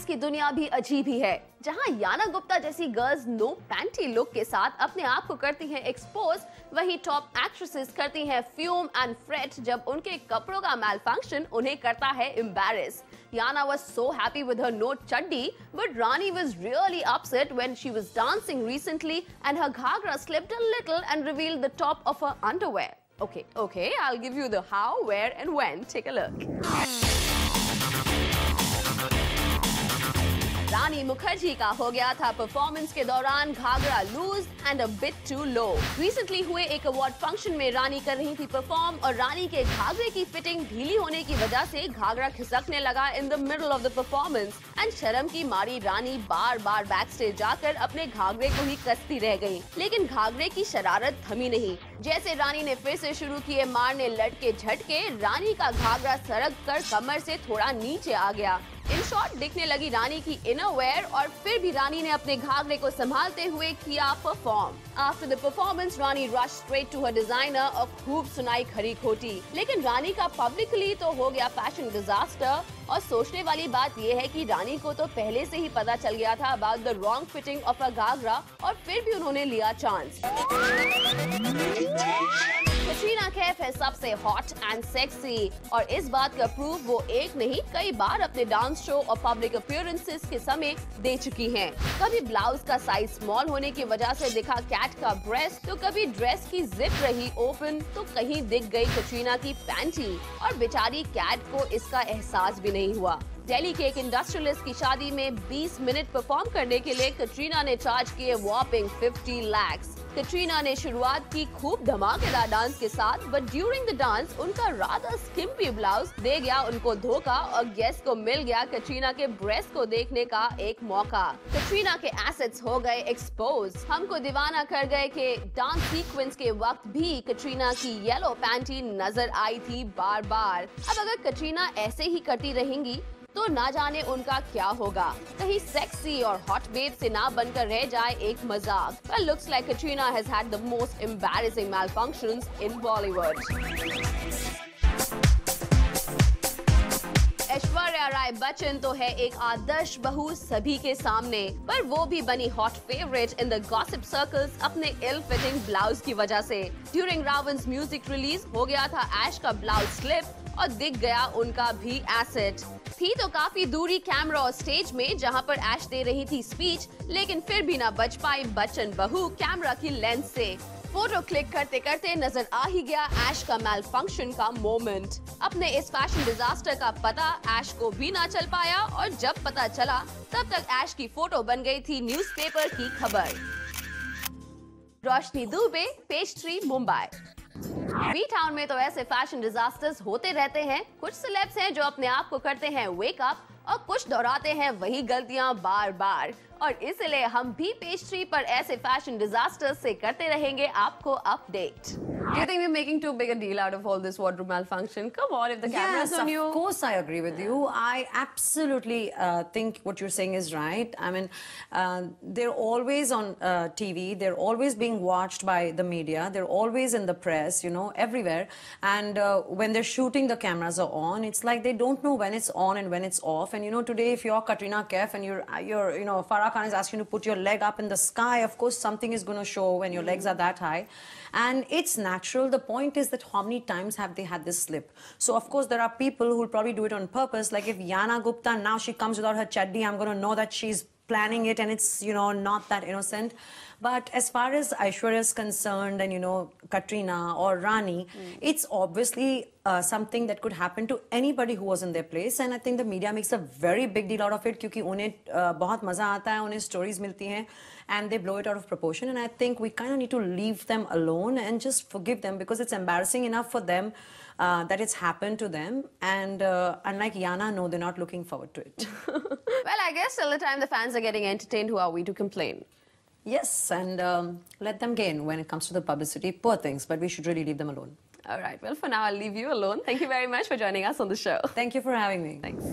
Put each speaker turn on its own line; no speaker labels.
की दुनिया भी अजीब ही है, जहां याना गुप्ता जैसी गर्ल्स नो पैंटी लुक के साथ अपने आप को करती हैं एक्सपोज, वहीं टॉप एक्ट्रेसेस करती हैं फ्यूम एंड फ्रेट जब उनके कपड़ों का मैलफंक्शन उन्हें करता है embarrass. Yana was so happy with her no chaddi, but Rani was really upset when she was dancing recently and her ghagra slipped a little and revealed the top of her underwear. Okay, I'll give you the how, where and when. Take a look. Rani Mukherjee का हो गया था performance के दौरान ghagra loose and a bit too low. Recently हुए एक award function में रानी कर रही थी परफॉर्म और रानी के घाघरे की फिटिंग ढीली होने की वजह से घाघरा खिसकने लगा in the middle of the performance and शर्म की मारी रानी बार बार बैक स्टेज जाकर अपने घाघरे को ही कसती रह गई, लेकिन घाघरे की शरारत थमी नहीं। जैसे रानी ने फिर से शुरू किए मारने लटके झटके, रानी का घाघरा सरक कर कमर से थोड़ा नीचे आ गया। इन शॉर्ट दिखने लगी रानी की इनर वेयर और फिर भी रानी ने अपने घाघरे को संभालते हुए किया perform. After the performance Rani rush straight to her designer और खूब सुनाई खरी खोटी, लेकिन रानी का पब्लिकली तो हो गया फैशन डिजास्टर। और सोचने वाली बात यह है कि रानी को तो पहले से ही पता चल गया था about the wrong fitting of a ghagra और फिर भी उन्होंने लिया चांस। कटरीना कैफ है सबसे हॉट एंड सेक्सी और इस बात का प्रूफ वो एक नहीं कई बार अपने डांस शो और पब्लिक अपीयरेंसेस के समय दे चुकी हैं। कभी ब्लाउज का साइज स्मॉल होने की वजह से दिखा कैट का ब्रेस्ट, तो कभी ड्रेस की जिप रही ओपन, तो कहीं दिख गई कटरीना की पैंटी और बेचारी कैट को इसका एहसास भी नहीं हुआ। दिल्ली के एक इंडस्ट्रियलिस्ट की शादी में 20 मिनट परफॉर्म करने के लिए कटरीना ने चार्ज किए वॉपिंग 50 लाख। कटरीना ने शुरुआत की खूब धमाकेदार डांस के साथ, बट ड्यूरिंग द डांस उनका रादर स्किम्पी ब्लाउज दे गया उनको धोखा और गेस्ट को मिल गया कटरीना के ब्रेस्ट को देखने का एक मौका। कटरीना के एसेट्स हो गए एक्सपोज। हमको दीवाना कर गए कि डांस सीक्वेंस के वक्त भी कटरीना की येलो पैंटी नजर आई थी बार बार। अब अगर कटरीना ऐसे ही करती रहेंगी तो ना जाने उनका क्या होगा, कहीं सेक्सी और हॉट बेब से ना बनकर रह जाए एक मजाक। Well, looks like Katrina has had the most embarrassing malfunctions in Bollywood. Aishwarya Rai Bachchan तो है एक आदर्श बहू सभी के सामने, पर वो भी बनी hot favourite in the gossip circles अपने इल फिटिंग ब्लाउज की वजह से। ड्यूरिंग रावन्स म्यूजिक रिलीज हो गया था ऐश का ब्लाउज स्लिप और दिख गया उनका भी एसेट। थी तो काफी दूरी कैमरा और स्टेज में जहां पर ऐश दे रही थी स्पीच, लेकिन फिर भी ना बच पाई बच्चन बहू कैमरा की लेंस से। फोटो क्लिक करते करते नजर आ ही गया ऐश का मैलफंक्शन का मोमेंट। अपने इस फैशन डिजास्टर का पता ऐश को भी ना चल पाया और जब पता चला तब तक ऐश की फोटो बन गई थी न्यूज़पेपर की खबर। Roshni Dubey, page 3, Mumbai. B town में तो ऐसे फैशन डिजास्टर्स होते रहते हैं। कुछ सेलेब्स हैं जो अपने आप को करते हैं वेक अप और कुछ दोहराते हैं वही गलतियां बार बार, और इसलिए हम भी पेज 3 पर ऐसे फैशन डिजास्टर्स से करते रहेंगे आपको update. Do you think we're making too big a deal out of all this wardrobe malfunction? Come on, if the camera's on you.
Yes, of course I agree with you. I absolutely think what you're saying is right. I mean, they're always on TV. They're always being watched by the media. They're always in the press, you know, everywhere. And when they're shooting, the cameras are on. It's like they don't know when it's on and when it's off. And you know, today if you're Katrina Kaif and you're, you know, Farah Khan is asking you to put your leg up in the sky, of course something is going to show when your legs are that high. And it's natural. The point is that how many times have they had this slip? So of course there are people who will probably do it on purpose. Like if Yana Gupta now she comes without her chaddi, I'm going to know that she's planning it and it's, you know, not that innocent. But as far as Aishwarya is concerned and, you know, Katrina or Rani, it's obviously something that could happen to anybody who was in their place. And I think the media makes a very big deal out of it क्योंकि उन्हें बहुत मजा आता है, उन्हें stories मिलती हैं and they blow it out of proportion. And I think we kind of need to leave them alone and just forgive them because it's embarrassing enough for them that it's happened to them. And unlike Yana, no, they're not looking forward to it.
Well, I guess till the time the fans are getting entertained, who are we to complain?
Yes, and let them gain when it comes to the publicity. Poor things, but we should really leave them alone.
All right. Well, for now, I'll leave you alone. Thank you very much for joining us on the show.
Thank you for having me.
Thanks.